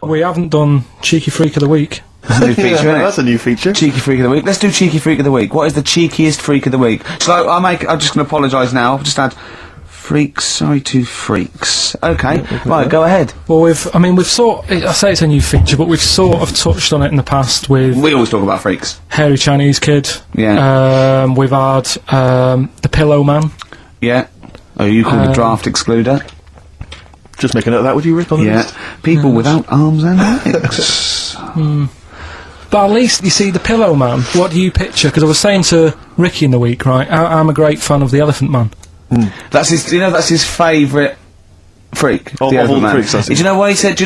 We haven't done Cheeky Freak of the Week. That's a new feature, isn't it? That's a new feature. Cheeky Freak of the Week. Let's do Cheeky Freak of the Week. What is the cheekiest freak of the week? So I'm just going to apologise now. I've just had freaks. Sorry to freaks. Okay, right, go ahead. Well, I say it's a new feature, but we've sort of touched on it in the past with... We always talk about freaks. Hairy Chinese Kid. Yeah. We've had the Pillow Man. Yeah. Oh, you call the draft excluder? Just make a note of that, would you, Rick? On the list? People without arms and legs. But at least, you see, the Pillow Man, what do you picture? Because I was saying to Ricky in the week, right, I'm a great fan of the Elephant Man. That's his, that's his favourite freak. Of all the freaks, that's Do you know why he said,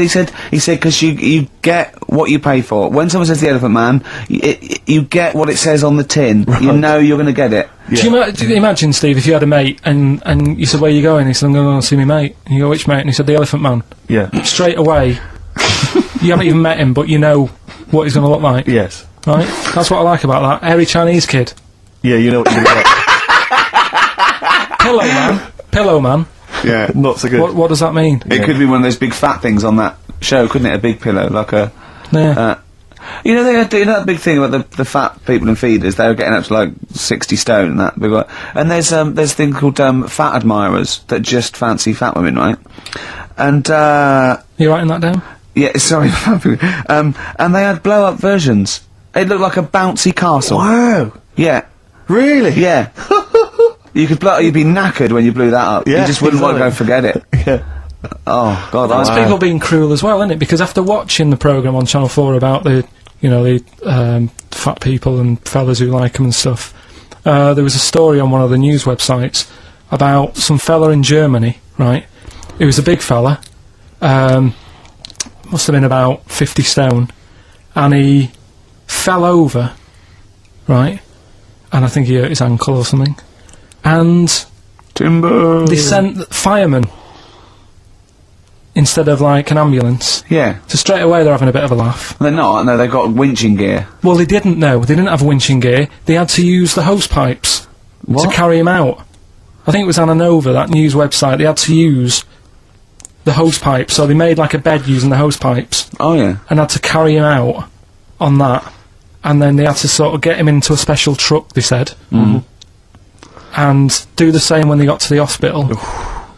He said, because you get what you pay for. When someone says the Elephant Man, you get what it says on the tin. Right. You know you're going to get it. Yeah. Do you imagine, Steve, if you had a mate, and you said, where are you going? He said, I'm going to go and see my mate. And you go, which mate? And he said, the Elephant Man. Yeah. Straight away, you haven't even met him, but you know what he's going to look like. Yes. Right? That's what I like about that. Hairy Chinese Kid. Yeah, you know what you're going to get. Pillow Man. Yeah. Not so good. What does that mean? It could be one of those big fat things on that show, couldn't it? A big pillow, like a... Yeah. You know, they had that big thing about the fat people in feeders. They were getting up to like 60 stone and that big one. And there's a thing called fat admirers that just fancy fat women, right? And You writing that down? yeah, sorry, and they had blow up versions. It looked like a bouncy castle. Wow. Yeah, Really? yeah. You'd be knackered when you blew that up. Yeah, You just wouldn't want to go and exactly. forget it. Yeah. Oh God, That's people being cruel as well, isn't it? Because after watching the programme on Channel 4 about the fat people and fellas who like them and stuff, there was a story on one of the news websites about some fella in Germany, right? He was a big fella, must have been about 50 stone, and he fell over, right? And I think he hurt his ankle or something. And timber. they sent firemen instead of like an ambulance. Yeah. So straight away they're having a bit of a laugh. They're not. No, they've got winching gear. Well, they didn't know. They didn't have winching gear. They had to use the hose pipes to carry him out. I think it was Anna Nova, that news website. They had to use the hose pipes, so they made like a bed using the hose pipes. Oh yeah. And had to carry him out on that. And then they had to sort of get him into a special truck, they said. And do the same when they got to the hospital. I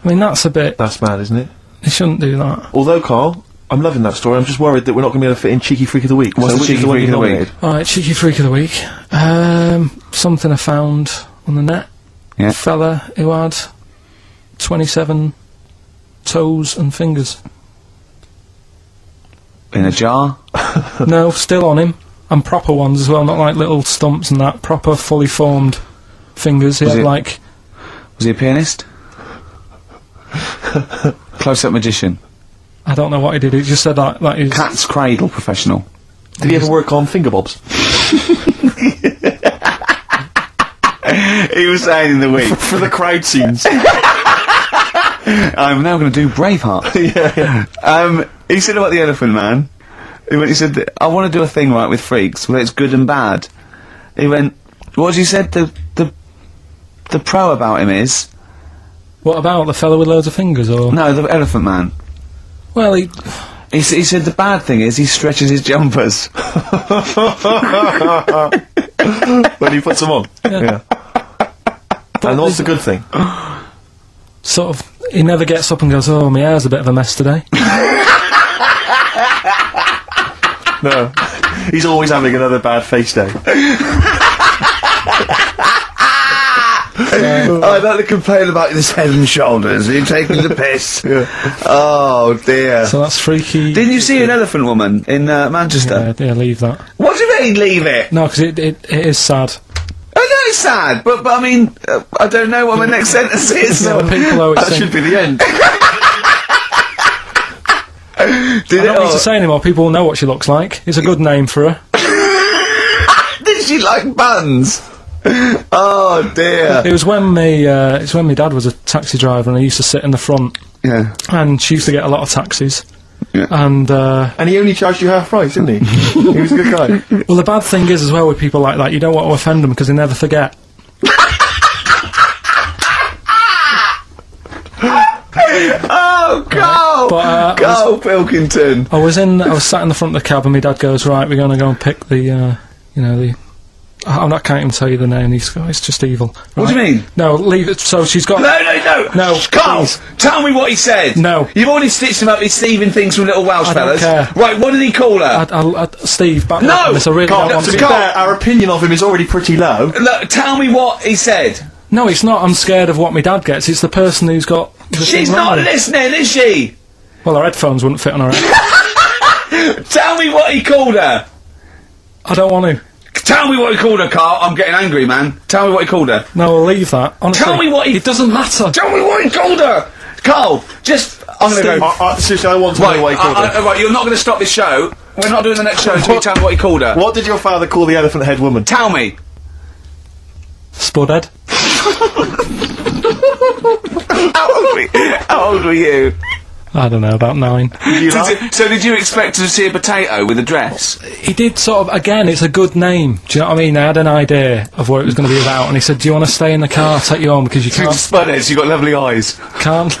mean, that's a bit... That's mad, isn't it? They shouldn't do that. Although, Carl, I'm loving that story. I'm just worried that we're not going to be able to fit in Cheeky Freak of the Week. What's the Cheeky Freak of the Week? Alright, Cheeky Freak of the Week. Something I found on the net. Yeah. A fella who had 27 toes and fingers. In a jar? No, still on him. And proper ones as well, not like little stumps and that. Proper, fully formed fingers. He had like... Was he a pianist? Close-up magician? I don't know what he did, he just said that he's... Cat's cradle professional? Did he ever work on finger bobs? He was saying in the week. For the crowd scenes. I'm now going to do Braveheart. Yeah. He said about the Elephant Man. He said, I want to do a thing right with freaks, where it's good and bad. He went, what did he said? The pro about him is... What about the fella with loads of fingers, or...? No, the Elephant Man. Well, he said the bad thing is he stretches his jumpers. When he puts them on. Yeah. And what's the good thing? Sort of, he never gets up and goes, oh, my hair's a bit of a mess today. No. He's always having another bad face day. I like to complain about his head and shoulders. You're taking the piss. Oh dear. So that's freaky. Didn't you see an elephant woman in Manchester? Yeah, leave that. What do you mean, leave it? No, because it is sad. I know it's sad, but I mean, I don't know what my next sentence is. No, people always That think... should be the end. I don't need to say anymore, people will know what she looks like. It's a good name for her. Did she like buns? Oh dear. It was when my dad was a taxi driver and I used to sit in the front. Yeah. And she used to get a lot of taxis. Yeah. And he only charged you half price, didn't he? He was a good guy. well, the bad thing is as well with people like that, you don't want to offend them because they never forget. Oh Oh, Carl! But, Carl Pilkington. I was sat in the front of the cab, and my dad goes, "Right, we're going to go and pick the, I can't even tell you the name. These guys, just evil." Right? What do you mean? No, leave it. So she's got. No, Carl, please. tell me what he said. No. You've already stitched him up, he's thieving things from little Welsh I don't fellas. care. Right, what did he call her? Steve, back No! on this. I really Carl, don't want to be to. fair, our opinion of him is already pretty low. Look, tell me what he said. No, it's not. I'm scared of what my dad gets. It's the person who's got. The She's thing not wrong. listening, is she? Well, her headphones wouldn't fit on her head. Tell me what he called her. I don't want to. Tell me what he called her, Carl. I'm getting angry, man. Tell me what he called her. No, we'll leave that. Honestly, Tell me what he... It doesn't matter. Tell me what he called her. Carl, just... I'm going to go... Seriously, I want to know what he called her. Right, you're not going to stop this show. We're not doing the next show until you tell me what he called her. What did your father call the elephant head woman? Tell me. Spudhead. How old were you? I don't know, about 9. So did you expect to see a potato with a dress? He did sort of, again, it's a good name. Do you know what I mean? They had an idea of what it was going to be about, and he said, "Do you want to stay in the car? I'll take you home because you can't." Spudhead, you got lovely eyes. Can't.